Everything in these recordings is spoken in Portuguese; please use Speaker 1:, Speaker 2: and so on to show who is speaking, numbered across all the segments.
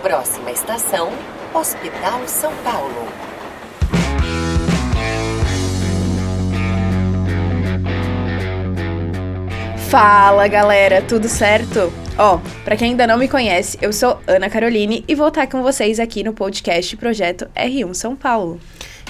Speaker 1: Próxima estação, Hospital São Paulo.
Speaker 2: Fala galera, tudo certo? Pra quem ainda não me conhece, eu sou Ana Caroline e vou estar com vocês aqui no podcast Projeto R1 São Paulo.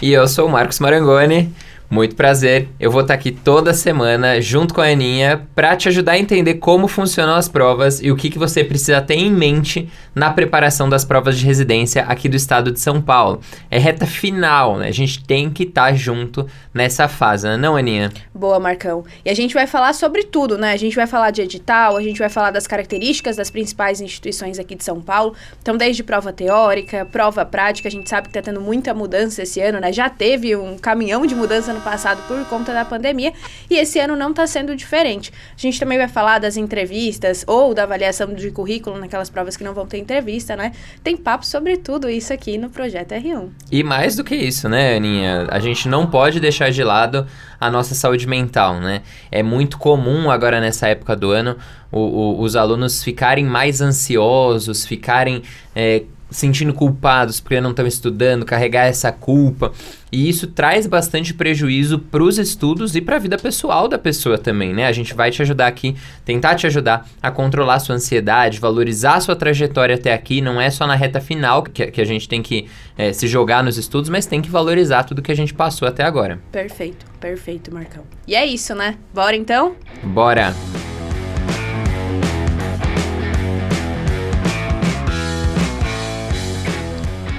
Speaker 3: E eu sou o Marcos Marangoni. Muito prazer, eu vou estar aqui toda semana junto com a Aninha para te ajudar a entender como funcionam as provas e o que você precisa ter em mente na preparação das provas de residência aqui do estado de São Paulo. É reta final, né? A gente tem que estar junto nessa fase, né? Não, Aninha?
Speaker 2: Boa, Marcão. E a gente vai falar sobre tudo, né? A gente vai falar de edital, a gente vai falar das características das principais instituições aqui de São Paulo. Então, desde prova teórica, prova prática, a gente sabe que tá tendo muita mudança esse ano, né? Já teve um caminhão de mudança no passado por conta da pandemia e esse ano não está sendo diferente. A gente também vai falar das entrevistas ou da avaliação de currículo naquelas provas que não vão ter entrevista, né? Tem papo sobre tudo isso aqui no Projeto R1.
Speaker 3: E mais do que isso, né, Aninha? A gente não pode deixar de lado a nossa saúde mental, né? É muito comum agora nessa época do ano os alunos ficarem mais ansiosos, ficarem sentindo culpados porque não estão estudando, carregar essa culpa. E isso traz bastante prejuízo para os estudos e para a vida pessoal da pessoa também, né? A gente vai te ajudar aqui, tentar te ajudar a controlar a sua ansiedade, valorizar a sua trajetória até aqui. Não é só na reta final que a gente tem que se jogar nos estudos, mas tem que valorizar tudo que a gente passou até agora.
Speaker 2: Perfeito, Marcão. E é isso, né? Bora então?
Speaker 3: Bora!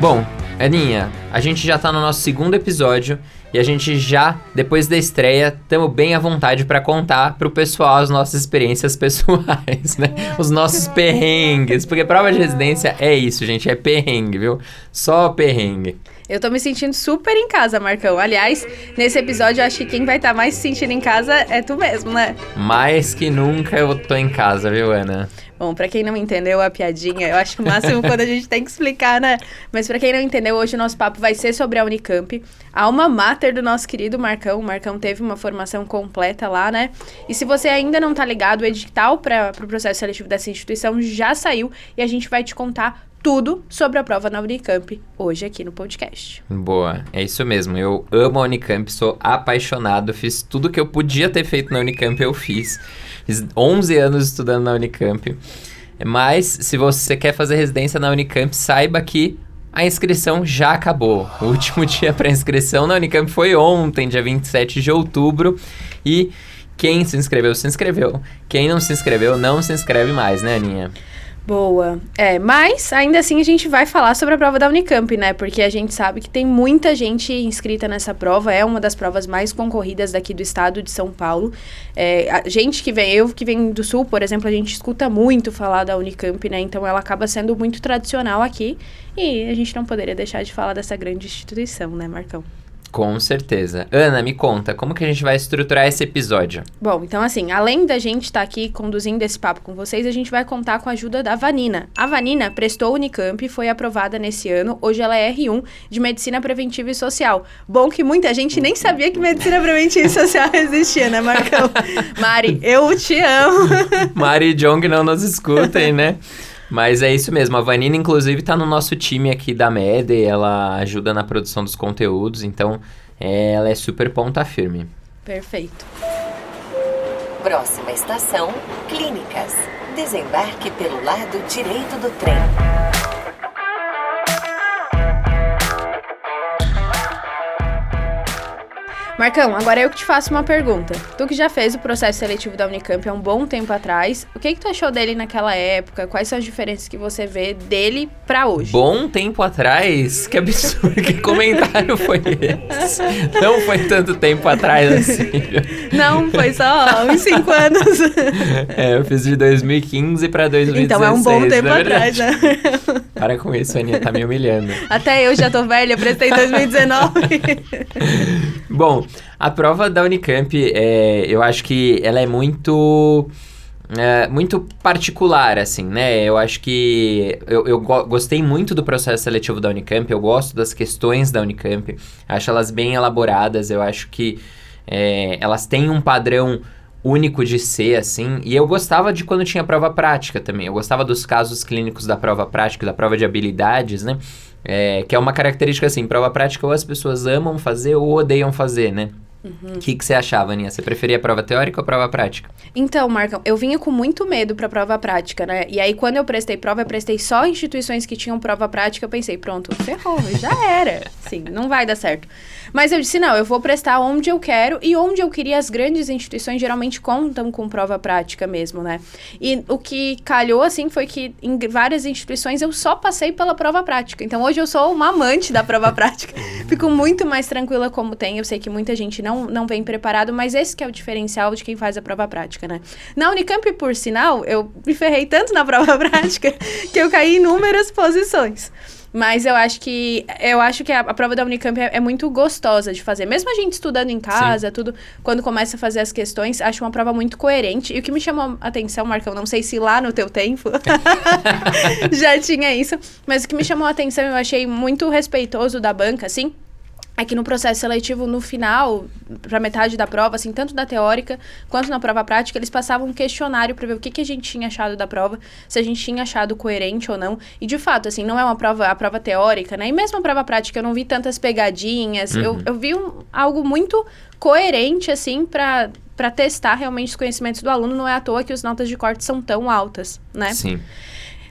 Speaker 3: Bom, Aninha, a gente já tá no nosso segundo episódio e a gente já, depois da estreia, estamos bem à vontade para contar pro pessoal as nossas experiências pessoais, né? Os nossos perrengues, porque prova de residência é isso, gente, é perrengue, viu? Só perrengue.
Speaker 2: Eu tô me sentindo super em casa, Marcão. Aliás, nesse episódio eu acho que quem vai estar mais se sentindo em casa é tu mesmo, né?
Speaker 3: Mais que nunca eu tô em casa, viu, Ana?
Speaker 2: Bom, pra quem não entendeu a piadinha, eu acho que o máximo quando a gente tem que explicar, né? Mas pra quem não entendeu, hoje o nosso papo vai ser sobre a Unicamp, a alma mater do nosso querido Marcão. O Marcão teve uma formação completa lá, né? E se você ainda não tá ligado, o edital pro processo seletivo dessa instituição já saiu e a gente vai te contar tudo sobre a prova na Unicamp hoje aqui no podcast.
Speaker 3: Boa, é isso mesmo. Eu amo a Unicamp, sou apaixonado, fiz tudo que eu podia ter feito na Unicamp, eu fiz. Fiz 11 anos estudando na Unicamp. Mas, se você quer fazer residência na Unicamp, saiba que a inscrição já acabou. O último dia para inscrição na Unicamp foi ontem, dia 27 de outubro. E quem se inscreveu, se inscreveu. Quem não se inscreveu, não se inscreve mais, né, Aninha?
Speaker 2: Boa. Mas ainda assim a gente vai falar sobre a prova da Unicamp, né? Porque a gente sabe que tem muita gente inscrita nessa prova, é uma das provas mais concorridas daqui do estado de São Paulo. Eu que venho do Sul, por exemplo, a gente escuta muito falar da Unicamp, né? Então ela acaba sendo muito tradicional aqui e a gente não poderia deixar de falar dessa grande instituição, né, Marcão?
Speaker 3: Com certeza. Ana, me conta, como que a gente vai estruturar esse episódio?
Speaker 2: Bom, então assim, além da gente estar aqui conduzindo esse papo com vocês, a gente vai contar com a ajuda da Vanina. A Vanina prestou Unicamp e foi aprovada nesse ano. Hoje ela é R1 de Medicina Preventiva e Social. Bom que muita gente nem sabia que Medicina Preventiva e Social existia, né, Marcão? Mari, eu te amo.
Speaker 3: Mari e John que não nos escutem, né? Mas é isso mesmo, a Vanina inclusive tá no nosso time aqui da MED, ela ajuda na produção dos conteúdos, então ela é super ponta firme.
Speaker 2: Perfeito.
Speaker 1: Próxima estação, Clínicas. Desembarque pelo lado direito do trem.
Speaker 2: Marcão, agora eu que te faço uma pergunta. Tu que já fez o processo seletivo da Unicamp há um bom tempo atrás, o que tu achou dele naquela época? Quais são as diferenças que você vê dele pra hoje?
Speaker 3: Bom tempo atrás? Que absurdo, que comentário foi esse? Não foi tanto tempo atrás assim.
Speaker 2: Não, foi só uns 5 anos.
Speaker 3: Eu fiz de 2015 pra 2016.
Speaker 2: Então é um bom tempo atrás, né?
Speaker 3: Para com isso, Aninha, tá me humilhando.
Speaker 2: Até eu já tô velha, prestei em 2019.
Speaker 3: Bom, a prova da Unicamp, eu acho que ela é muito particular, assim, né? Eu acho que eu gostei muito do processo seletivo da Unicamp, eu gosto das questões da Unicamp, acho elas bem elaboradas, eu acho que elas têm um padrão único de ser, assim. E eu gostava de quando tinha prova prática também. Eu gostava dos casos clínicos da prova prática, da prova de habilidades, né? Que é uma característica, assim, prova prática ou as pessoas amam fazer ou odeiam fazer, né? O que você achava, Aninha? Você preferia prova teórica ou prova prática?
Speaker 2: Então, Marcão, eu vinha com muito medo pra prova prática, né? E aí, quando eu prestei prova, eu prestei só instituições que tinham prova prática. Eu pensei, pronto, ferrou, já era. Sim, não vai dar certo. Mas eu disse, não, eu vou prestar onde eu quero. E onde eu queria, as grandes instituições geralmente contam com prova prática mesmo, né? E o que calhou, assim, foi que em várias instituições eu só passei pela prova prática. Então, hoje eu sou uma amante da prova prática. Fico muito mais tranquila como tem. Eu sei que muita gente não vem preparado, mas esse que é o diferencial de quem faz a prova prática, né? Na Unicamp, por sinal, eu me ferrei tanto na prova prática que eu caí em inúmeras posições. Mas eu acho que a prova da Unicamp é muito gostosa de fazer. Mesmo a gente estudando em casa, tudo, quando começa a fazer as questões, acho uma prova muito coerente. E o que me chamou a atenção, Marcão, não sei se lá no teu tempo já tinha isso, mas o que me chamou a atenção, eu achei muito respeitoso da banca, assim, é que no processo seletivo, no final, para metade da prova, assim, tanto da teórica quanto na prova prática, eles passavam um questionário para ver o que a gente tinha achado da prova, se a gente tinha achado coerente ou não. E, de fato, assim, não é a prova teórica, né? E mesmo a prova prática, eu não vi tantas pegadinhas. Eu vi algo muito coerente, assim, para testar realmente os conhecimentos do aluno. Não é à toa que as notas de corte são tão altas, né?
Speaker 3: Sim.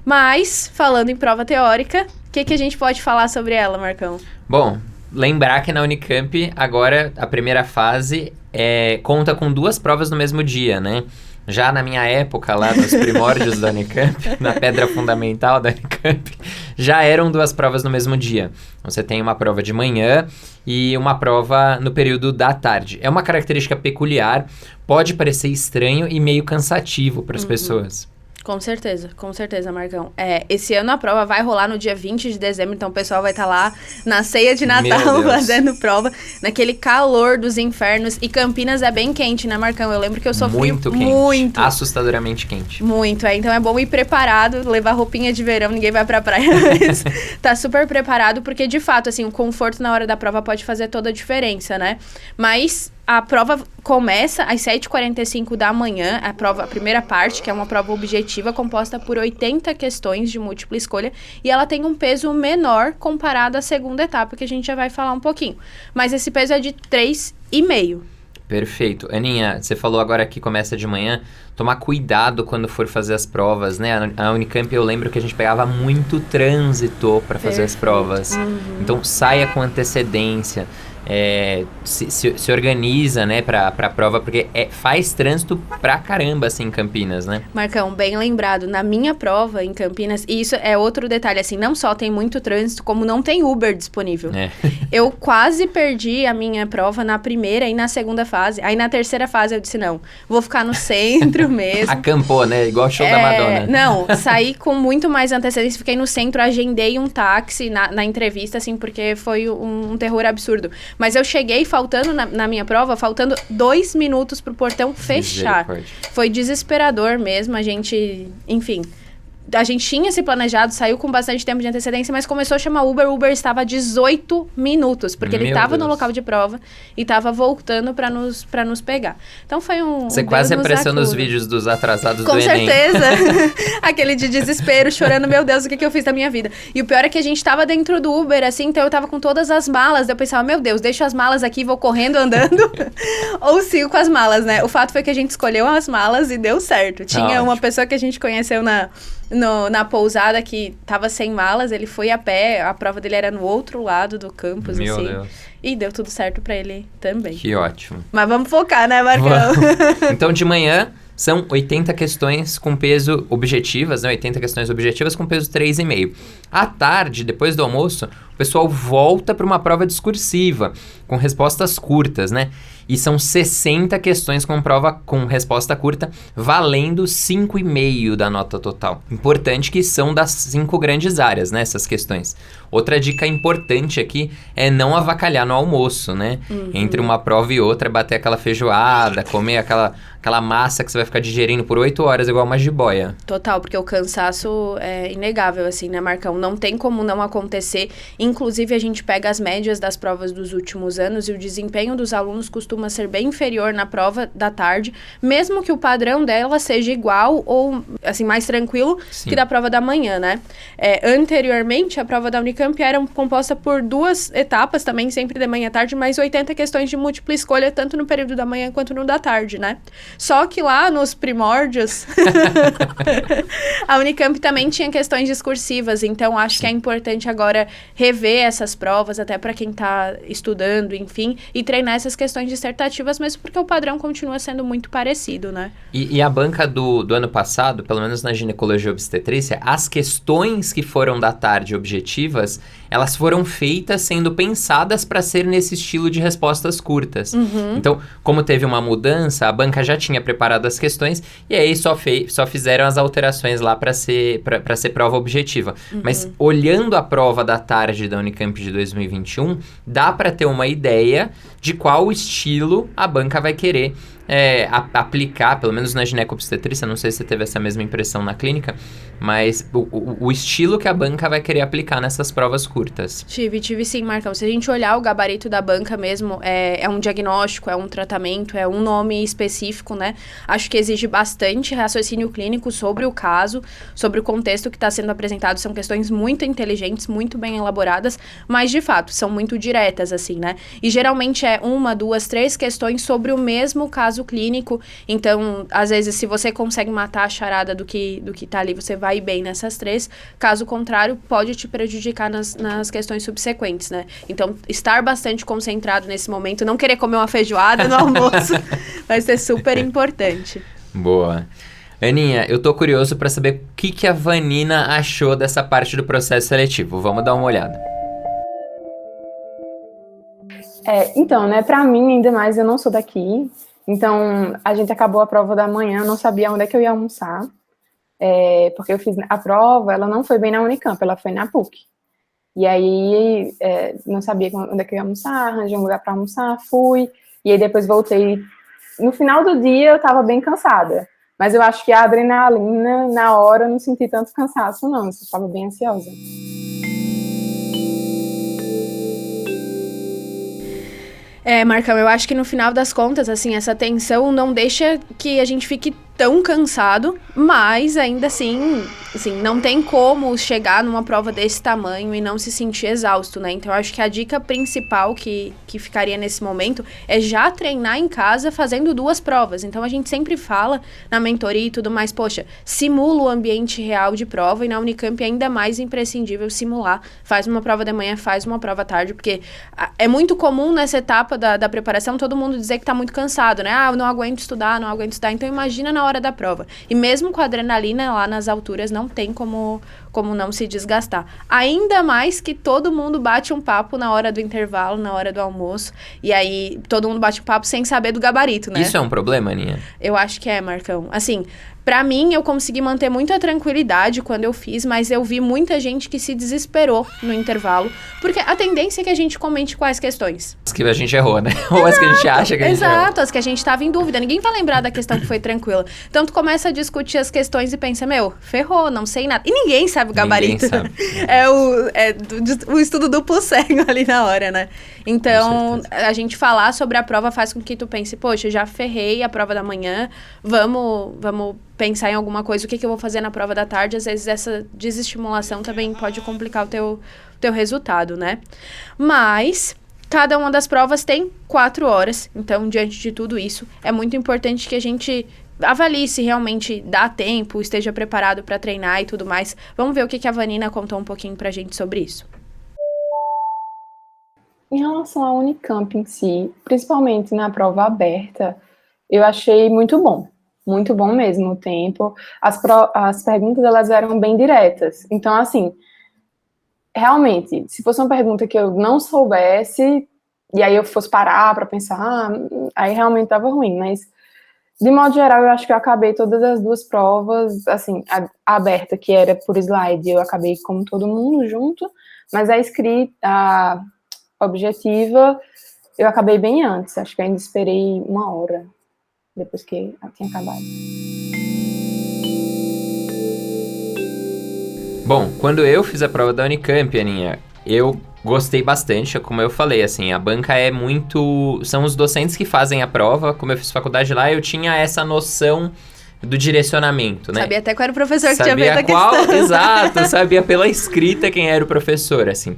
Speaker 2: Mas, falando em prova teórica, o que a gente pode falar sobre ela, Marcão?
Speaker 3: Bom, lembrar que na Unicamp, agora, a primeira fase conta com 2 provas no mesmo dia, né? Já na minha época, lá nos primórdios da Unicamp, na pedra fundamental da Unicamp, já eram 2 provas no mesmo dia. Você tem uma prova de manhã e uma prova no período da tarde. É uma característica peculiar, pode parecer estranho e meio cansativo para as pessoas.
Speaker 2: Com certeza, Marcão. Esse ano a prova vai rolar no dia 20 de dezembro, então o pessoal vai estar lá na ceia de Natal fazendo prova, naquele calor dos infernos. E Campinas é bem quente, né, Marcão? Eu lembro que eu sofri
Speaker 3: muito. Quente, assustadoramente quente.
Speaker 2: Muito, então é bom ir preparado, levar roupinha de verão, ninguém vai pra praia, mas tá super preparado, porque de fato, assim, o conforto na hora da prova pode fazer toda a diferença, né? Mas a prova começa às 7h45 da manhã, a primeira parte, que é uma prova objetiva, composta por 80 questões de múltipla escolha, e ela tem um peso menor comparado à segunda etapa, que a gente já vai falar um pouquinho. Mas esse peso é de 3,5.
Speaker 3: Perfeito. Aninha, você falou agora que começa de manhã, tomar cuidado quando for fazer as provas, né? A Unicamp, eu lembro que a gente pegava muito trânsito para fazer as provas. Então, saia com antecedência. Se organiza, né, pra prova, porque faz trânsito pra caramba, assim, em Campinas, né?
Speaker 2: Marcão, bem lembrado, na minha prova em Campinas, e isso é outro detalhe, assim, não só tem muito trânsito, como não tem Uber disponível. Eu quase perdi a minha prova na primeira e na segunda fase, aí na terceira fase eu disse, não, vou ficar no centro mesmo.
Speaker 3: Acampou, né? Igual o show da Madonna.
Speaker 2: Não, saí com muito mais antecedência, fiquei no centro, agendei um táxi na entrevista, assim, porque foi um terror absurdo. Mas eu cheguei faltando, na minha prova, faltando 2 minutos pro portão fechar. Foi desesperador mesmo, a gente, enfim... A gente tinha se planejado, saiu com bastante tempo de antecedência, mas começou a chamar Uber. O Uber estava a 18 minutos, porque ele estava no local de prova e estava voltando para nos pegar. Então foi
Speaker 3: Você quase apareceu nos vídeos dos atrasados do
Speaker 2: Enem. Com certeza. Aquele de desespero, chorando, meu Deus, o que eu fiz da minha vida? E o pior é que a gente estava dentro do Uber, assim, então eu estava com todas as malas. Eu pensava, meu Deus, deixo as malas aqui, vou correndo, andando, ou sigo com as malas, né? O fato foi que a gente escolheu as malas e deu certo. Tinha uma pessoa que a gente conheceu na pousada que tava sem malas, ele foi a pé, a prova dele era no outro lado do campus,
Speaker 3: Meu
Speaker 2: assim.
Speaker 3: Deus.
Speaker 2: E deu tudo certo pra ele também.
Speaker 3: Que ótimo.
Speaker 2: Mas vamos focar, né, Marcão?
Speaker 3: Então, de manhã, são 80 questões com peso objetivas, né? 80 questões objetivas com peso 3,5. À tarde, depois do almoço, o pessoal volta para uma prova discursiva, com respostas curtas, né? E são 60 questões com resposta curta, valendo 5,5 da nota total. Importante que são das 5 grandes áreas, né, essas questões. Outra dica importante aqui é não avacalhar no almoço, né? Entre uma prova e outra, bater aquela feijoada, comer aquela massa que você vai ficar digerindo por 8 horas, igual uma jiboia.
Speaker 2: Total, porque o cansaço é inegável, assim, né, Marcão? Não tem como não acontecer em Inclusive, a gente pega as médias das provas dos últimos anos e o desempenho dos alunos costuma ser bem inferior na prova da tarde, mesmo que o padrão dela seja igual ou, assim, mais tranquilo que da prova da manhã, né? Anteriormente, a prova da Unicamp era composta por 2 etapas, também sempre de manhã e tarde, mais 80 questões de múltipla escolha, tanto no período da manhã quanto no da tarde, né? Só que lá nos primórdios, a Unicamp também tinha questões discursivas, então acho que é importante agora rever essas provas, até para quem está estudando, enfim, e treinar essas questões dissertativas, mesmo porque o padrão continua sendo muito parecido, né?
Speaker 3: E a banca do ano passado, pelo menos na ginecologia e obstetrícia, as questões que foram da tarde objetivas, elas foram feitas sendo pensadas para ser nesse estilo de respostas curtas. Então, como teve uma mudança, a banca já tinha preparado as questões e aí só fizeram as alterações lá para ser prova objetiva. Mas olhando a prova da tarde da Unicamp de 2021, dá para ter uma ideia de qual estilo a banca vai querer aplicar, pelo menos na gineco-obstetrícia, não sei se você teve essa mesma impressão na clínica, mas o estilo que a banca vai querer aplicar nessas provas curtas.
Speaker 2: Tive sim, Marcão. Se a gente olhar o gabarito da banca mesmo, é um diagnóstico, é um tratamento, é um nome específico, né? Acho que exige bastante raciocínio clínico sobre o caso, sobre o contexto que está sendo apresentado. São questões muito inteligentes, muito bem elaboradas, mas, de fato, são muito diretas, assim, né? E, geralmente, 1, 2, 3 questões sobre o mesmo caso clínico. Então, às vezes, se você consegue matar a charada do que tá ali, você vai bem nessas 3. Caso contrário, pode te prejudicar nas questões subsequentes, né? Então, estar bastante concentrado nesse momento, não querer comer uma feijoada no almoço, vai ser super importante.
Speaker 3: Boa. Aninha, eu tô curioso para saber o que a Vanina achou dessa parte do processo seletivo. Vamos dar uma olhada.
Speaker 4: Então, né, pra mim, ainda mais, eu não sou daqui. Então, a gente acabou a prova da manhã, eu não sabia onde é que eu ia almoçar, porque eu fiz a prova, ela não foi bem na Unicamp, ela foi na PUC. E aí, não sabia onde é que eu ia almoçar, arranjei um lugar para almoçar, fui, e aí depois voltei. No final do dia, eu estava bem cansada, mas eu acho que a adrenalina, na hora, eu não senti tanto cansaço, não, eu estava bem ansiosa.
Speaker 2: Marcão, eu acho que no final das contas, assim, essa tensão não deixa que a gente fique tão cansado, mas ainda assim, não tem como chegar numa prova desse tamanho e não se sentir exausto, né? Então, eu acho que a dica principal que ficaria nesse momento é já treinar em casa fazendo 2 provas. Então, a gente sempre fala na mentoria e tudo mais, poxa, simula o ambiente real de prova, e na Unicamp é ainda mais imprescindível simular. Faz uma prova de manhã, faz uma prova à tarde, porque é muito comum nessa etapa da preparação todo mundo dizer que tá muito cansado, né? Eu não aguento estudar. Então, imagina na hora da prova. E mesmo com a adrenalina lá nas alturas, não tem como não se desgastar. Ainda mais que todo mundo bate um papo na hora do intervalo, na hora do almoço, e aí todo mundo bate um papo sem saber do gabarito, né?
Speaker 3: Isso é um problema, Aninha?
Speaker 2: Eu acho que Marcão. Assim, pra mim, eu consegui manter muita tranquilidade quando eu fiz, mas eu vi muita gente que se desesperou no intervalo, porque a tendência é que a gente comente quais questões.
Speaker 3: As que a gente errou, né? Ou as que a gente acha que a gente errou.
Speaker 2: Exato, as que a gente tava em dúvida. Ninguém vai lembrar da questão que foi tranquila. Então, tu começa a discutir as questões e pensa, ferrou, não sei nada. E ninguém sabe o gabarito.
Speaker 3: Ninguém sabe.
Speaker 2: O estudo duplo cego ali na hora, né? Então, a gente falar sobre a prova faz com que tu pense, poxa, já ferrei a prova da manhã, vamos pensar em alguma coisa, o que eu vou fazer na prova da tarde. Às vezes essa desestimulação também pode complicar o teu resultado, né? Mas cada uma das provas tem 4 horas, então, diante de tudo isso, é muito importante que a gente avalie se realmente dá tempo, esteja preparado para treinar e tudo mais. Vamos ver o que a Vanina contou um pouquinho pra gente sobre isso.
Speaker 4: Em relação à Unicamp em si, principalmente na prova aberta, eu achei muito bom mesmo o tempo. As perguntas, elas eram bem diretas. Então, assim, realmente, se fosse uma pergunta que eu não soubesse, e aí eu fosse parar para pensar, aí realmente estava ruim. Mas, de modo geral, eu acho que eu acabei todas as 2 provas, assim, a aberta, que era por slide, eu acabei como todo mundo junto, mas a escrita, a objetiva, eu acabei bem antes. Acho que eu ainda esperei 1 hora depois que tinha acabado.
Speaker 3: Bom, quando eu fiz a prova da Unicamp, Aninha, eu Gostei bastante, como eu falei, assim, a banca é muito... São os docentes que fazem a prova, como eu fiz faculdade lá, eu tinha essa noção do direcionamento, né?
Speaker 2: Sabia até qual era o professor que
Speaker 3: Sabia
Speaker 2: tinha feito a
Speaker 3: qual,
Speaker 2: questão.
Speaker 3: exato, sabia pela escrita quem era o professor, assim.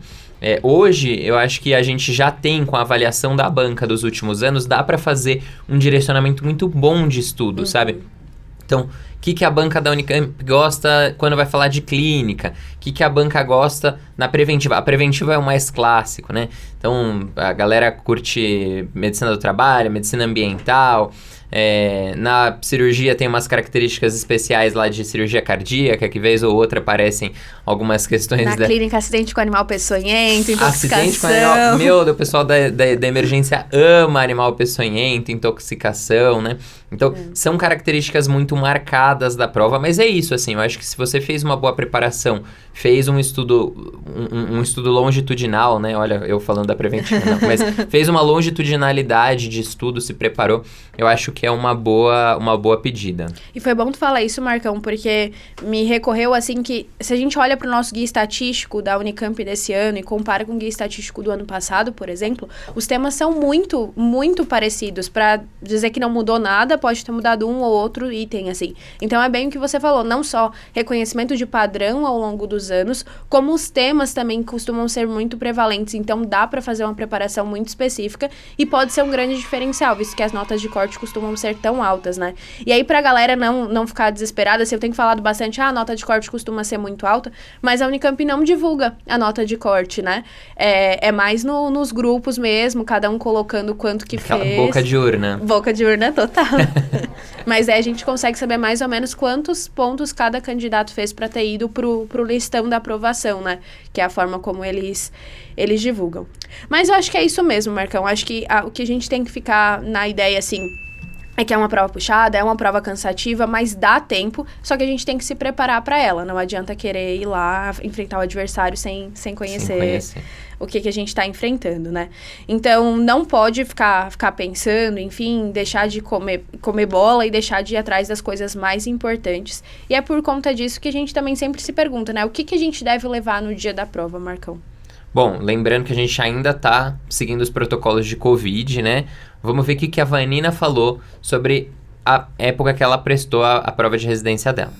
Speaker 3: Hoje, eu acho que a gente já tem, com a avaliação da banca dos últimos anos, dá pra fazer um direcionamento muito bom de estudo, sabe? Então, o que a banca da Unicamp gosta quando vai falar de clínica? O que a banca gosta na preventiva? A preventiva é o mais clássico, né? Então, a galera curte medicina do trabalho, medicina ambiental. Na cirurgia tem umas características especiais lá de cirurgia cardíaca, que vez ou outra aparecem algumas questões
Speaker 2: Na clínica, acidente com animal peçonhento, intoxicação.
Speaker 3: Acidente com animal... Meu, o pessoal da emergência ama animal peçonhento, intoxicação, né? Então, são características muito marcadas da prova, mas é isso, assim, eu acho que se você fez uma boa preparação, fez um estudo longitudinal, né? Olha, eu falando da preventiva, não, mas fez uma longitudinalidade de estudo, se preparou, eu acho que é uma boa pedida.
Speaker 2: E foi bom tu falar isso, Marcão, porque me recorreu, assim, que se a gente olha para o nosso guia estatístico da Unicamp desse ano e compara com o guia estatístico do ano passado, por exemplo, os temas são muito, muito parecidos. Para dizer que não mudou nada, pode ter mudado um ou outro item, assim. Então, é bem o que você falou, não só reconhecimento de padrão ao longo dos anos, como os temas também costumam ser muito prevalentes. Então, dá para fazer uma preparação muito específica e pode ser um grande diferencial, visto que as notas de corte costumam ser tão altas, né? E aí, pra galera não ficar desesperada, assim, eu tenho falado bastante, a nota de corte costuma ser muito alta, mas a Unicamp não divulga a nota de corte, né? É mais nos grupos mesmo, cada um colocando quanto que
Speaker 3: Aquela
Speaker 2: fez.
Speaker 3: boca de urna.
Speaker 2: Boca de urna total. Mas aí a gente consegue saber mais ou menos quantos pontos cada candidato fez para ter ido pro listão da aprovação, né? Que é a forma como eles divulgam. Mas eu acho que é isso mesmo, Marcão. Acho que o que a gente tem que ficar na ideia, assim, é que é uma prova puxada, é uma prova cansativa, mas dá tempo, só que a gente tem que se preparar para ela. Não adianta querer ir lá enfrentar o adversário sem conhecer o que a gente está enfrentando, né? Então, não pode ficar pensando, enfim, deixar de comer bola e deixar de ir atrás das coisas mais importantes. E é por conta disso que a gente também sempre se pergunta, né? O que a gente deve levar no dia da prova, Marcão?
Speaker 3: Bom, lembrando que a gente ainda tá seguindo os protocolos de Covid, né? Vamos ver o que a Vanina falou sobre a época que ela prestou a prova de residência dela.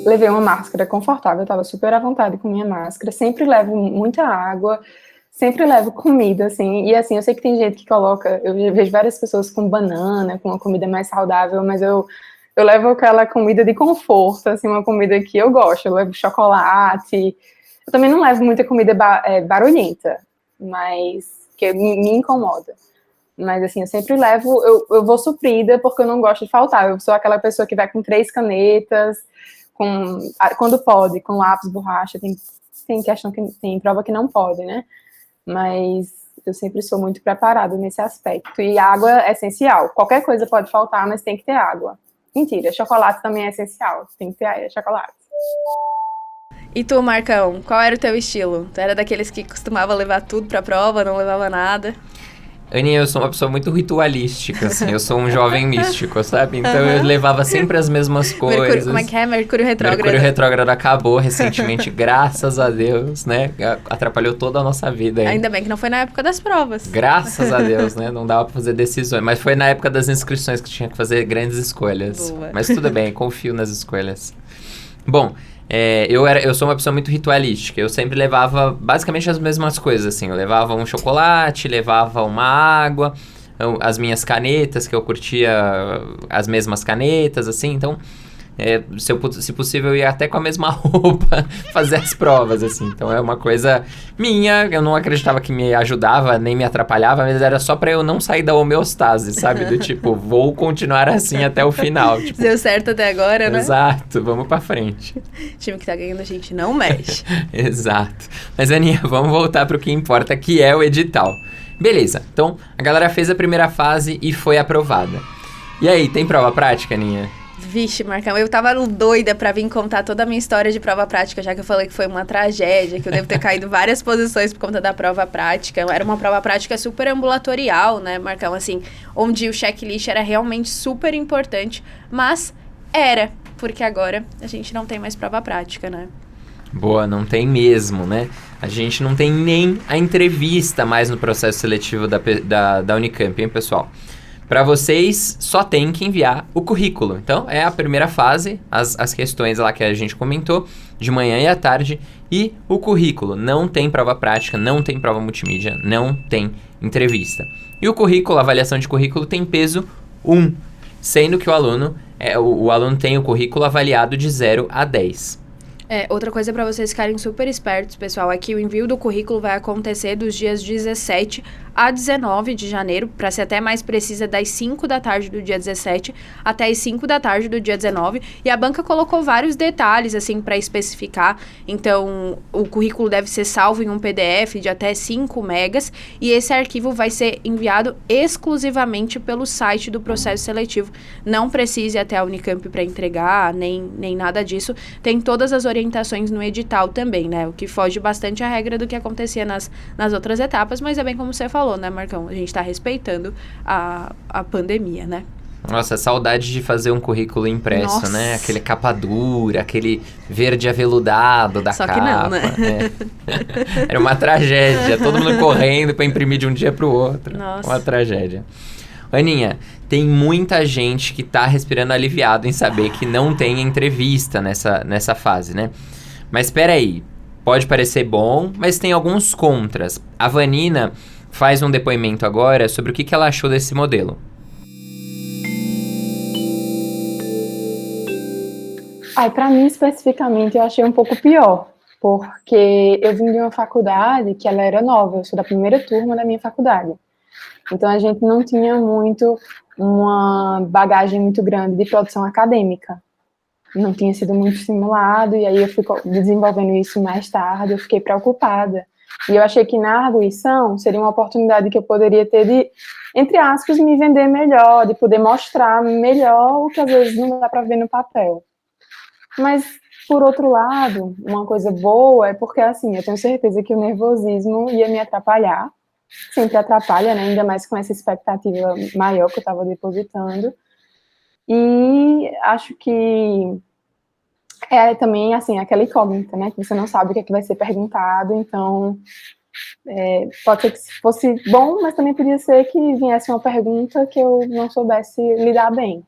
Speaker 4: Levei uma máscara confortável, estava super à vontade com minha máscara. Sempre levo muita água, sempre levo comida, assim. E assim, eu sei que tem gente que coloca... Eu vejo várias pessoas com banana, com uma comida mais saudável, mas eu levo aquela comida de conforto, assim, uma comida que eu gosto. Eu levo chocolate. Eu também não levo muita comida barulhenta, mas que me incomoda. Mas, assim, eu sempre levo... Eu vou suprida porque eu não gosto de faltar. Eu sou aquela pessoa que vai com 3 canetas, quando pode, com lápis, borracha. Tem questão que tem prova que não pode, né? Mas eu sempre sou muito preparada nesse aspecto. E água é essencial. Qualquer coisa pode faltar, mas tem que ter água. Mentira, chocolate também é essencial. Tem que ter chocolate.
Speaker 2: E tu, Marcão, qual era o teu estilo? Tu era daqueles que costumava levar tudo pra prova, não levava nada?
Speaker 3: Aninha, eu sou uma pessoa muito ritualística, assim. Eu sou um jovem místico, sabe? Então eu levava sempre as mesmas coisas.
Speaker 2: Mercúrio, como é que é? Mercúrio retrógrado.
Speaker 3: Mercúrio retrógrado acabou recentemente, graças a Deus, né? Atrapalhou toda a nossa vida aí.
Speaker 2: Ainda bem que não foi na época das provas.
Speaker 3: Graças a Deus, né? Não dava pra fazer decisões. Mas foi na época das inscrições que tinha que fazer grandes escolhas.
Speaker 2: Boa.
Speaker 3: Mas tudo bem, confio nas escolhas. Bom... eu sou uma pessoa muito ritualística. Eu sempre levava basicamente as mesmas coisas, assim. Eu levava um chocolate, levava uma água, as minhas canetas, que eu curtia as mesmas canetas, assim. Então, se possível, eu ia até com a mesma roupa fazer as provas, assim. Então, é uma coisa minha. Eu não acreditava que me ajudava, nem me atrapalhava, mas era só pra eu não sair da homeostase, sabe? Do tipo, vou continuar assim até o final. Tipo,
Speaker 2: deu certo até agora, né?
Speaker 3: Exato, vamos pra frente.
Speaker 2: O time que tá ganhando a gente não mexe.
Speaker 3: Exato. Mas, Aninha, vamos voltar pro que importa, que é o edital. Beleza, então a galera fez a primeira fase e foi aprovada. E aí, tem prova prática, Aninha?
Speaker 2: Vixe, Marcão, eu tava doida pra vir contar toda a minha história de prova prática, já que eu falei que foi uma tragédia, que eu devo ter caído várias posições por conta da prova prática. Era uma prova prática super ambulatorial, né, Marcão? Assim, onde o checklist era realmente super importante, mas porque agora a gente não tem mais prova prática, né?
Speaker 3: Boa, não tem mesmo, né? A gente não tem nem a entrevista mais no processo seletivo da Unicamp, hein, pessoal? Para vocês, só tem que enviar o currículo. Então, é a primeira fase, as questões lá que a gente comentou, de manhã e à tarde, e o currículo. Não tem prova prática, não tem prova multimídia, não tem entrevista. E o currículo, a avaliação de currículo, tem peso 1, sendo que o aluno tem o currículo avaliado de 0 a 10.
Speaker 2: Outra coisa para vocês ficarem super espertos, pessoal, é que o envio do currículo vai acontecer dos dias 17 a 19 de janeiro, para ser até mais precisa, das 5 da tarde do dia 17 até as 5 da tarde do dia 19, e a banca colocou vários detalhes, assim, para especificar. Então, o currículo deve ser salvo em um PDF de até 5 megas, e esse arquivo vai ser enviado exclusivamente pelo site do processo seletivo. Não precise ir até a Unicamp para entregar, nem nada disso. Tem todas as orientações no edital também, né? O que foge bastante à regra do que acontecia nas outras etapas, mas é bem como você falou, né, Marcão? A gente tá respeitando a pandemia, né?
Speaker 3: Nossa, saudade de fazer um currículo impresso,
Speaker 2: Nossa.
Speaker 3: né? Aquele capa dura, aquele verde aveludado da
Speaker 2: Só
Speaker 3: capa.
Speaker 2: que não, né?
Speaker 3: Era uma tragédia, todo mundo correndo pra imprimir de um dia pro outro.
Speaker 2: Nossa.
Speaker 3: Uma tragédia. Aninha, tem muita gente que tá respirando aliviado em saber que não tem entrevista nessa fase, né? Mas espera aí, pode parecer bom, mas tem alguns contras. A Vanina faz um depoimento agora sobre o que ela achou desse modelo.
Speaker 4: Para mim, especificamente, eu achei um pouco pior, porque eu vim de uma faculdade que ela era nova, eu sou da primeira turma da minha faculdade. Então, a gente não tinha muito uma bagagem muito grande de produção acadêmica. Não tinha sido muito estimulado, e aí eu fui desenvolvendo isso mais tarde, eu fiquei preocupada. E eu achei que na arguição seria uma oportunidade que eu poderia ter de, entre aspas, me vender melhor, de poder mostrar melhor o que às vezes não dá para ver no papel. Mas, por outro lado, uma coisa boa é porque, assim, eu tenho certeza que o nervosismo ia me atrapalhar, sempre atrapalha, né? Ainda mais com essa expectativa maior que eu estava depositando. E acho que é também, assim, aquela incógnita, né? Que você não sabe o que é que vai ser perguntado, então pode ser que fosse bom, mas também podia ser que viesse uma pergunta que eu não soubesse lidar bem.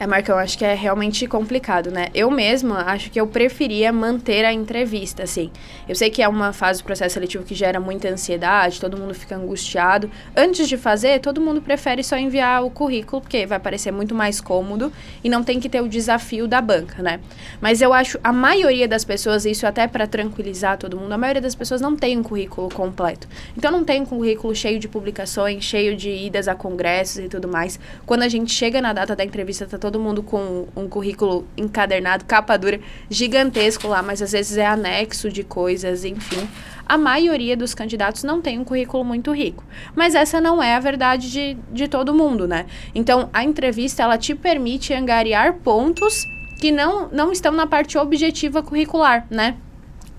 Speaker 2: Marcão, acho que é realmente complicado, né? Eu mesma acho que eu preferia manter a entrevista, assim. Eu sei que é uma fase do processo seletivo que gera muita ansiedade, todo mundo fica angustiado. Antes de fazer, todo mundo prefere só enviar o currículo, porque vai parecer muito mais cômodo e não tem que ter o desafio da banca, né? Mas eu acho, a maioria das pessoas, isso até para tranquilizar todo mundo, a maioria das pessoas não tem um currículo completo. Então, não tem um currículo cheio de publicações, cheio de idas a congressos e tudo mais. Quando a gente chega na data da entrevista, tá todo mundo com um currículo encadernado, capa dura, gigantesco lá, mas às vezes é anexo de coisas, enfim. A maioria dos candidatos não tem um currículo muito rico. Mas essa não é a verdade de todo mundo, né? Então, a entrevista, ela te permite angariar pontos que não estão na parte objetiva curricular, né?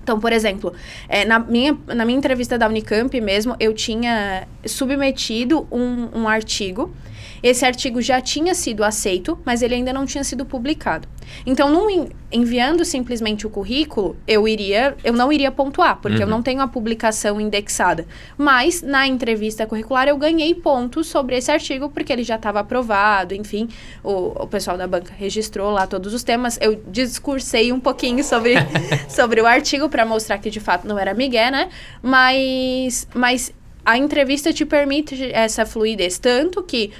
Speaker 2: Então, por exemplo, na minha entrevista da Unicamp mesmo, eu tinha submetido um artigo. Esse artigo já tinha sido aceito, mas ele ainda não tinha sido publicado. Então, enviando simplesmente o currículo, eu não iria pontuar, porque eu não tenho a publicação indexada. Mas, na entrevista curricular, eu ganhei pontos sobre esse artigo, porque ele já estava aprovado, enfim, o pessoal da banca registrou lá todos os temas. Eu discursei um pouquinho sobre o artigo, para mostrar que, de fato, não era migué, né? Mas a entrevista te permite essa fluidez, tanto que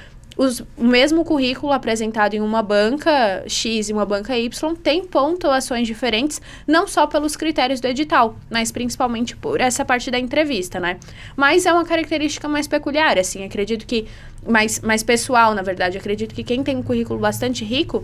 Speaker 2: o mesmo currículo apresentado em uma banca X e uma banca Y tem pontuações diferentes, não só pelos critérios do edital, mas principalmente por essa parte da entrevista, né? Mas é uma característica mais peculiar, assim, acredito que, mais pessoal, na verdade, acredito que quem tem um currículo bastante rico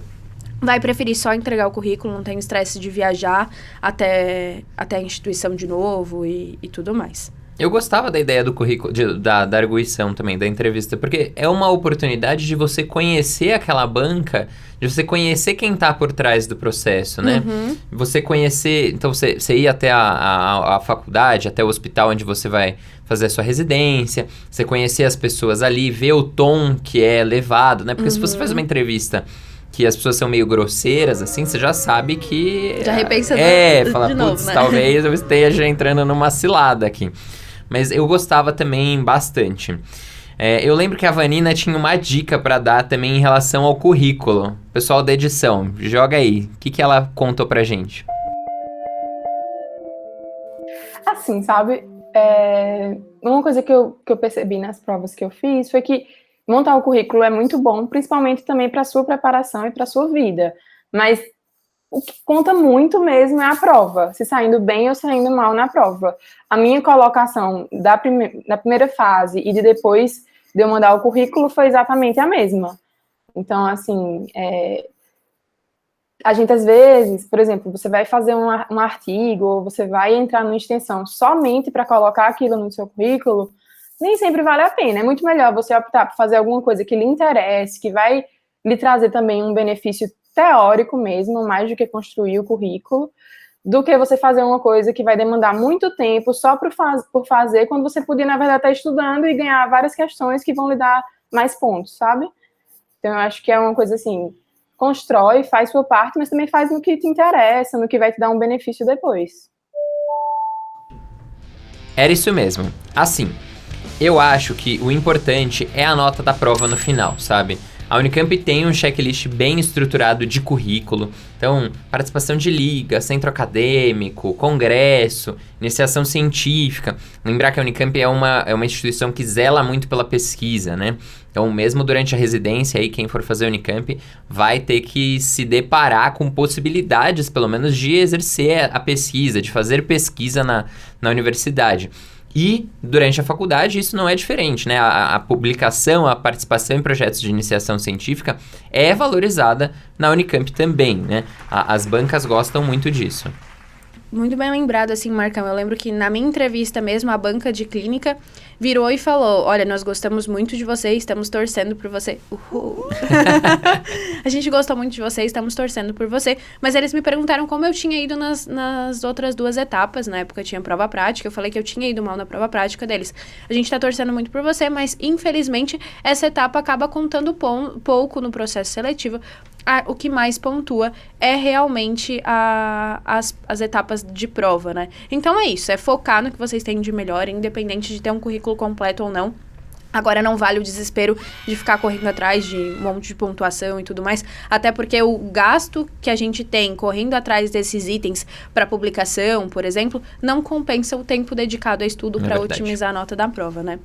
Speaker 2: vai preferir só entregar o currículo, não tem estresse de viajar até a instituição de novo e tudo mais.
Speaker 3: Eu gostava da ideia do currículo, da arguição também, da entrevista, porque é uma oportunidade de você conhecer aquela banca, de você conhecer quem tá por trás do processo, né? Você conhecer, então você ir até a faculdade, até o hospital onde você vai fazer a sua residência, você conhecer as pessoas ali, ver o tom que é levado, né? Porque se você faz uma entrevista que as pessoas são meio grosseiras, assim, você já sabe que...
Speaker 2: Já repensa
Speaker 3: fala,
Speaker 2: de novo,
Speaker 3: putz,
Speaker 2: né?
Speaker 3: talvez eu esteja entrando numa cilada aqui. Mas eu gostava também bastante. Eu lembro que a Vanina tinha uma dica pra dar também em relação ao currículo. Pessoal da edição, joga aí. O que ela contou pra gente?
Speaker 4: Assim, sabe? Uma coisa que eu percebi nas provas que eu fiz foi que montar o currículo é muito bom, principalmente também para a sua preparação e para a sua vida. Mas o que conta muito mesmo é a prova, se saindo bem ou saindo mal na prova. A minha colocação da primeira fase e de depois de eu mandar o currículo foi exatamente a mesma. Então, assim, a gente às vezes, por exemplo, você vai fazer um artigo ou você vai entrar numa extensão somente para colocar aquilo no seu currículo, nem sempre vale a pena. É muito melhor você optar por fazer alguma coisa que lhe interesse, que vai lhe trazer também um benefício teórico mesmo, mais do que construir o currículo, do que você fazer uma coisa que vai demandar muito tempo só por fazer, quando você podia, na verdade, estar estudando e ganhar várias questões que vão lhe dar mais pontos, sabe? Então, eu acho que é uma coisa assim, constrói, faz sua parte, mas também faz no que te interessa, no que vai te dar um benefício depois.
Speaker 3: Era isso mesmo. Assim, eu acho que o importante é a nota da prova no final, sabe? A Unicamp tem um checklist bem estruturado de currículo. Então, participação de liga, centro acadêmico, congresso, iniciação científica. Lembrar que a Unicamp é uma instituição que zela muito pela pesquisa, né? Então, mesmo durante a residência, aí, quem for fazer a Unicamp vai ter que se deparar com possibilidades, pelo menos, de exercer a pesquisa, de fazer pesquisa na universidade. E, durante a faculdade, isso não é diferente, né? A publicação, a participação em projetos de iniciação científica é valorizada na Unicamp também, né? As bancas gostam muito disso.
Speaker 2: Muito bem lembrado, assim, Marcão. Eu lembro que na minha entrevista mesmo, a banca de clínica virou e falou: olha, nós gostamos muito de você, estamos torcendo por você. Uhul. A gente gostou muito de você, estamos torcendo por você. Mas eles me perguntaram como eu tinha ido nas outras 2 etapas. Na época tinha prova prática, eu falei que eu tinha ido mal na prova prática deles. A gente tá torcendo muito por você, mas infelizmente essa etapa acaba contando pouco no processo seletivo. O que mais pontua é realmente as etapas de prova, né? Então é isso, é focar no que vocês têm de melhor, independente de ter um currículo completo ou não. Agora não vale o desespero de ficar correndo atrás de um monte de pontuação e tudo mais, até porque o gasto que a gente tem correndo atrás desses itens para publicação, por exemplo, não compensa o tempo dedicado a estudo para otimizar a nota da prova, né?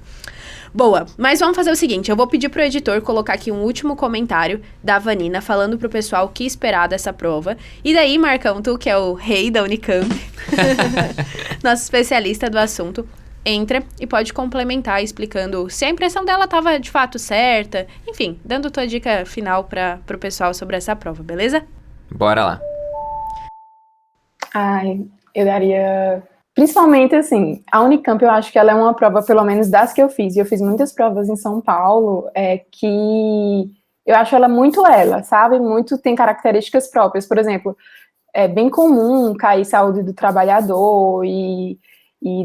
Speaker 2: Boa, mas vamos fazer o seguinte, eu vou pedir pro editor colocar aqui um último comentário da Vanina falando pro pessoal o que esperar dessa prova. E daí, Marcão, tu que é o rei da Unicamp, nosso especialista do assunto, entra e pode complementar explicando se a impressão dela estava de fato certa, enfim, dando tua dica final pro pessoal sobre essa prova, beleza?
Speaker 3: Bora lá.
Speaker 4: Eu daria... Principalmente, assim, a Unicamp, eu acho que ela é uma prova, pelo menos das que eu fiz, e eu fiz muitas provas em São Paulo, que eu acho ela muito sabe? Tem características próprias. Por exemplo, é bem comum cair saúde do trabalhador, e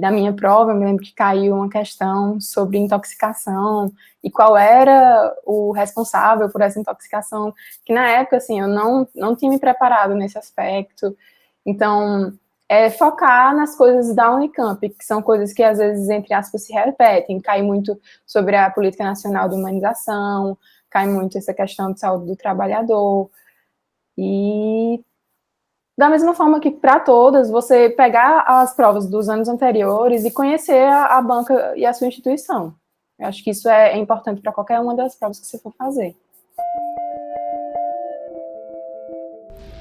Speaker 4: na minha prova, eu me lembro que caiu uma questão sobre intoxicação, e qual era o responsável por essa intoxicação, que na época, assim, eu não tinha me preparado nesse aspecto. Então... focar nas coisas da Unicamp, que são coisas que, às vezes, entre aspas, se repetem. Cai muito sobre a Política Nacional de Humanização, cai muito essa questão de saúde do trabalhador. E, da mesma forma que, para todas, você pegar as provas dos anos anteriores e conhecer a banca e a sua instituição. Eu acho que isso é importante para qualquer uma das provas que você for fazer.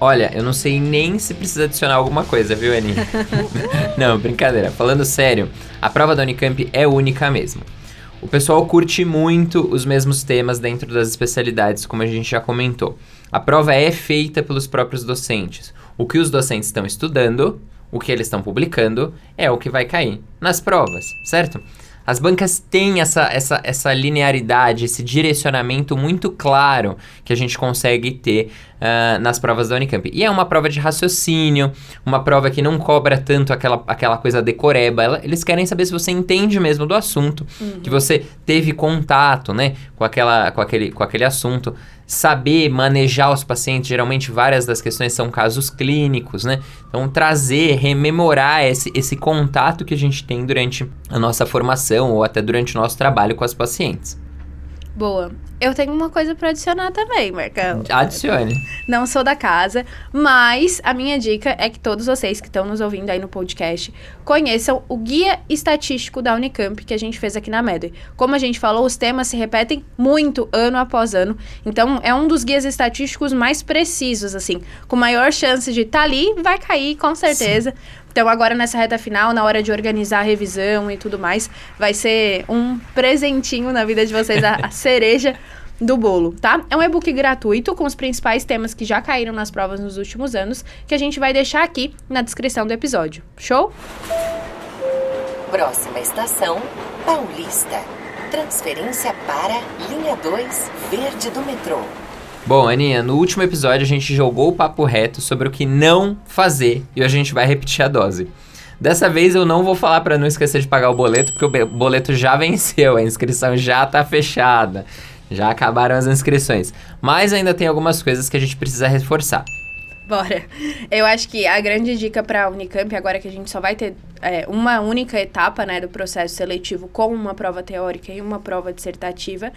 Speaker 3: Olha, eu não sei nem se precisa adicionar alguma coisa, viu, Aninha? Não, brincadeira. Falando sério, a prova da Unicamp é única mesmo. O pessoal curte muito os mesmos temas dentro das especialidades, como a gente já comentou. A prova é feita pelos próprios docentes. O que os docentes estão estudando, o que eles estão publicando, é o que vai cair nas provas, certo? As bancas têm essa linearidade, esse direcionamento muito claro que a gente consegue ter nas provas da Unicamp. E é uma prova de raciocínio, uma prova que não cobra tanto aquela coisa decoreba. Eles querem saber se você entende mesmo do assunto, que você teve contato, né, com aquele assunto. saber manejar os pacientes. Geralmente várias das questões são casos clínicos, né? Então trazer, rememorar esse contato que a gente tem durante a nossa formação ou até durante o nosso trabalho com as pacientes.
Speaker 2: Boa. Eu tenho uma coisa pra adicionar também, Marcão.
Speaker 3: Adicione.
Speaker 2: Não sou da casa, mas a minha dica é que todos vocês que estão nos ouvindo aí no podcast conheçam o Guia Estatístico da Unicamp que a gente fez aqui na Medway. Como a gente falou, os temas se repetem muito ano após ano, então é um dos guias estatísticos mais precisos, assim, com maior chance de estar ali, vai cair com certeza. Sim. Então agora nessa reta final, na hora de organizar a revisão e tudo mais, vai ser um presentinho na vida de vocês, a cereja do bolo, tá? É um e-book gratuito com os principais temas que já caíram nas provas nos últimos anos, que a gente vai deixar aqui na descrição do episódio. Show?
Speaker 1: Próxima estação, Paulista. Transferência para linha 2, verde do metrô.
Speaker 3: Bom, Aninha, no último episódio a gente jogou o papo reto sobre o que não fazer e a gente vai repetir a dose. Dessa vez eu não vou falar para não esquecer de pagar o boleto, porque o boleto já venceu, a inscrição já tá fechada, já acabaram as inscrições. Mas ainda tem algumas coisas que a gente precisa reforçar.
Speaker 2: Bora. Eu acho que a grande dica para a Unicamp, agora que a gente só vai ter uma única etapa, né, do processo seletivo com uma prova teórica e uma prova dissertativa,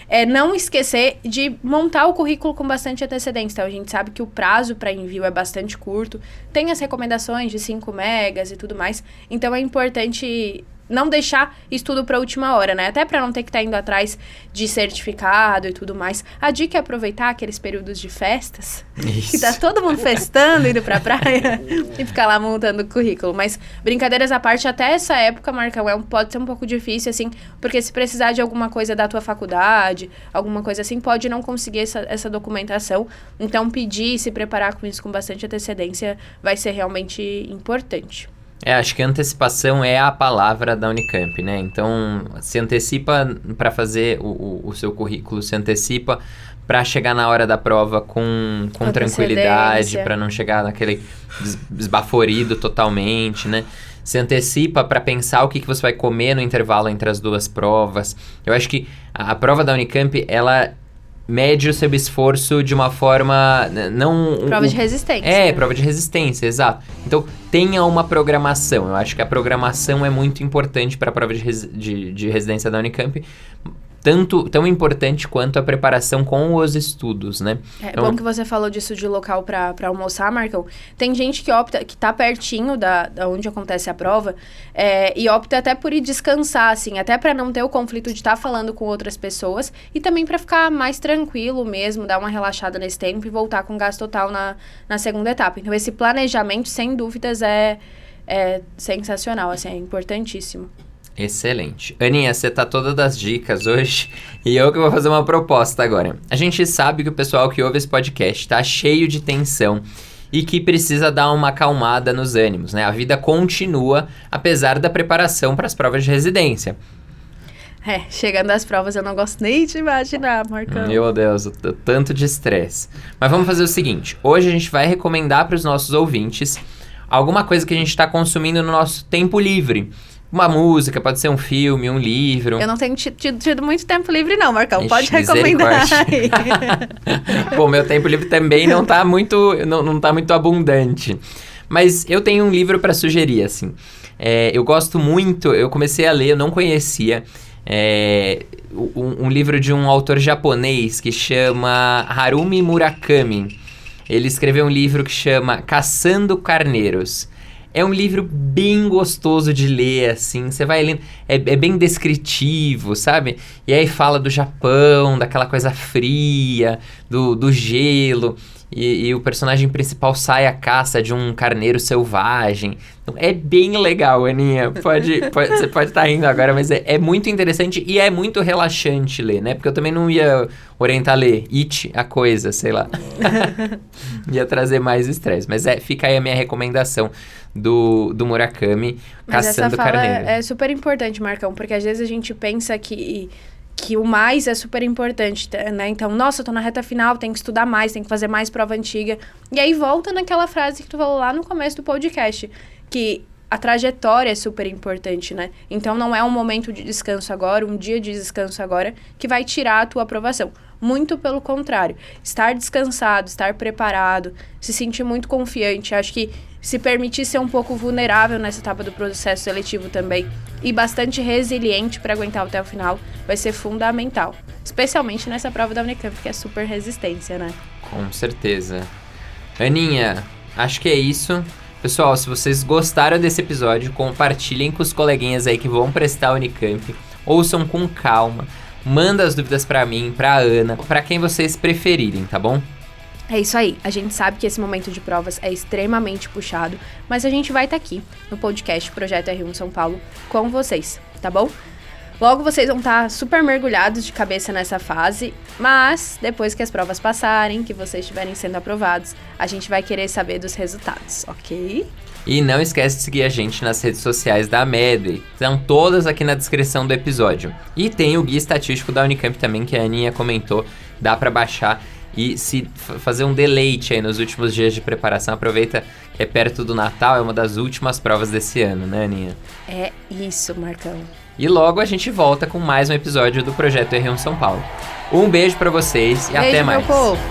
Speaker 2: é não esquecer de montar o currículo com bastante antecedência. Então, a gente sabe que o prazo para envio é bastante curto, tem as recomendações de 5 megas e tudo mais, então é importante não deixar isso tudo para a última hora, né? Até para não ter que estar indo atrás de certificado e tudo mais. A dica é aproveitar aqueles períodos de festas,
Speaker 3: Isso.
Speaker 2: que tá todo mundo festando, indo pra praia, e ficar lá montando o currículo. Mas, brincadeiras à parte, até essa época, Marcão, pode ser um pouco difícil, assim, porque se precisar de alguma coisa da tua faculdade, alguma coisa assim, pode não conseguir essa documentação. Então, pedir e se preparar com isso com bastante antecedência vai ser realmente importante.
Speaker 3: Acho que antecipação é a palavra da Unicamp, né? Então, se antecipa para fazer o seu currículo, se antecipa para chegar na hora da prova com tranquilidade, para não chegar naquele esbaforido totalmente, né? Se antecipa para pensar o que você vai comer no intervalo entre as duas provas. Eu acho que a prova da Unicamp, ela mede o seu esforço de uma forma...
Speaker 2: Prova de resistência.
Speaker 3: Prova de resistência, exato. Então, tenha uma programação. Eu acho que a programação é muito importante para a prova de residência da Unicamp. Tão importante quanto a preparação com os estudos, né?
Speaker 2: É bom que você falou disso de local para almoçar, Marcão. Tem gente que opta, que tá pertinho da onde acontece a prova, e opta até por ir descansar, assim, até para não ter o conflito de estar falando com outras pessoas e também para ficar mais tranquilo mesmo, dar uma relaxada nesse tempo e voltar com gás total na segunda etapa. Então, esse planejamento, sem dúvidas, é sensacional, assim, é importantíssimo.
Speaker 3: Excelente. Aninha, você tá toda das dicas hoje e eu que vou fazer uma proposta agora. A gente sabe que o pessoal que ouve esse podcast tá cheio de tensão e que precisa dar uma acalmada nos ânimos, né? A vida continua, apesar da preparação para as provas de residência.
Speaker 2: Chegando às provas eu não gosto nem de imaginar, Marcão.
Speaker 3: Meu Deus, o tanto de estresse. Mas vamos fazer o seguinte, hoje a gente vai recomendar para os nossos ouvintes alguma coisa que a gente está consumindo no nosso tempo livre. Uma música, pode ser um filme, um livro.
Speaker 2: Eu não tenho tido muito tempo livre não, Marcão.
Speaker 3: Ixi,
Speaker 2: pode recomendar aí.
Speaker 3: Bom, meu tempo livre também não tá muito abundante. Mas eu tenho um livro para sugerir, assim. Eu gosto muito, eu comecei a ler, eu não conhecia. Um livro de um autor japonês que chama Harumi Murakami. Ele escreveu um livro que chama Caçando Carneiros. É um livro bem gostoso de ler, assim, você vai lendo, é bem descritivo, sabe? E aí fala do Japão, daquela coisa fria, do gelo, e o personagem principal sai à caça de um carneiro selvagem. Então, é bem legal, Aninha, você pode estar rindo agora, mas é muito interessante e é muito relaxante ler, né? Porque eu também não ia orientar a ler It, a coisa, sei lá. Ia trazer mais estresse, mas fica aí a minha recomendação do Murakami, Caçando Carneiro.
Speaker 2: É super importante, Marcão, porque às vezes a gente pensa que o mais é super importante, né? Então, nossa, eu tô na reta final, tenho que estudar mais, tenho que fazer mais prova antiga. E aí volta naquela frase que tu falou lá no começo do podcast, que a trajetória é super importante, né? Então, não é um momento de descanso agora, um dia de descanso agora, que vai tirar a tua aprovação. Muito pelo contrário. Estar descansado, estar preparado, se sentir muito confiante. Acho que se permitir ser um pouco vulnerável nessa etapa do processo seletivo também e bastante resiliente para aguentar até o final vai ser fundamental. Especialmente nessa prova da Unicamp, que é super resistência, né?
Speaker 3: Com certeza. Aninha, acho que é isso. Pessoal, se vocês gostaram desse episódio, compartilhem com os coleguinhas aí que vão prestar a Unicamp. Ouçam com calma. Manda as dúvidas pra mim, pra Ana, pra quem vocês preferirem, tá bom?
Speaker 2: É isso aí, a gente sabe que esse momento de provas é extremamente puxado, mas a gente vai estar aqui no podcast Projeto R1 São Paulo com vocês, tá bom? Logo vocês vão estar super mergulhados de cabeça nessa fase, mas depois que as provas passarem, que vocês estiverem sendo aprovados, a gente vai querer saber dos resultados, ok?
Speaker 3: E não esquece de seguir a gente nas redes sociais da Medway, estão todas aqui na descrição do episódio. E tem o guia estatístico da Unicamp também, que a Aninha comentou, dá pra baixar e se fazer um deleite aí nos últimos dias de preparação. Aproveita que é perto do Natal, é uma das últimas provas desse ano, né, Aninha?
Speaker 2: É isso, Marcão.
Speaker 3: E logo a gente volta com mais um episódio do Projeto R1 São Paulo. Um beijo pra vocês e até mais.
Speaker 2: Meu povo.